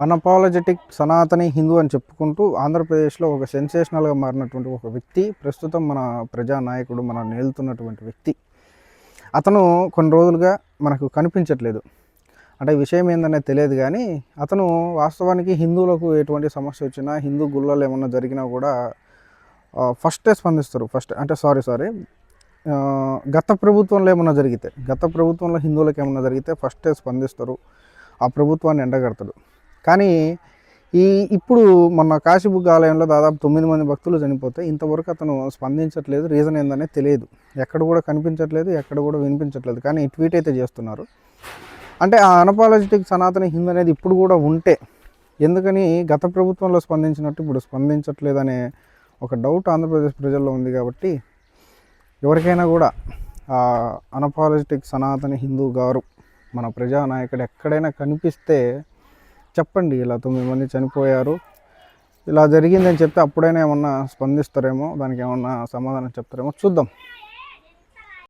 Unapologetic Sanatani Hindu అని చెప్పుకుంటూ ఆంధ్రప్రదేశ్లో ఒక సెన్సేషనల్గా మారినటువంటి ఒక వ్యక్తి ప్రస్తుతం మన ప్రజానాయకుడు, మన నేలుతున్నటువంటి వ్యక్తి. అతను కొన్ని రోజులుగా మనకు కనిపించట్లేదు. అంటే విషయం ఏందనేది తెలియదు కానీ అతను వాస్తవానికి హిందువులకు ఎటువంటి సమస్య వచ్చినా, హిందూ గుళ్ళలో ఏమన్నా జరిగినా కూడా ఫస్టే స్పందిస్తారు. గత ప్రభుత్వంలో ఏమన్నా జరిగితే, గత ప్రభుత్వంలో హిందువులకు ఏమన్నా జరిగితే ఫస్టే స్పందిస్తారు, ఆ ప్రభుత్వాన్ని ఎండగడతాడు. కానీ ఇప్పుడు మొన్న కాశీబుగ్గ ఆలయంలో దాదాపు 9 మంది భక్తులు చనిపోతే ఇంతవరకు అతను స్పందించట్లేదు. రీజన్ ఏందనేది తెలియదు. ఎక్కడ కూడా కనిపించట్లేదు, ఎక్కడ కూడా వినిపించట్లేదు. కానీ ట్వీట్ అయితే చేస్తున్నారు. అంటే ఆ అన్అపాలజెటిక్ సనాతన హిందూ అనేది ఇప్పుడు కూడా ఉంటే ఎందుకని గత ప్రభుత్వంలో స్పందించినట్టు ఇప్పుడు స్పందించట్లేదనే ఒక డౌట్ ఆంధ్రప్రదేశ్ ప్రజల్లో ఉంది. కాబట్టి ఎవరికైనా కూడా అన్అపాలజెటిక్ సనాతన హిందూ గారు, మన ప్రజానాయకుడు ఎక్కడైనా కనిపిస్తే చెప్పండి, ఇలా 9 మంది చనిపోయారు, ఇలా జరిగిందని చెప్తే అప్పుడైనా ఏమన్నా స్పందిస్తారేమో, దానికి ఏమన్నా సమాధానం చెప్తారేమో చూద్దాం.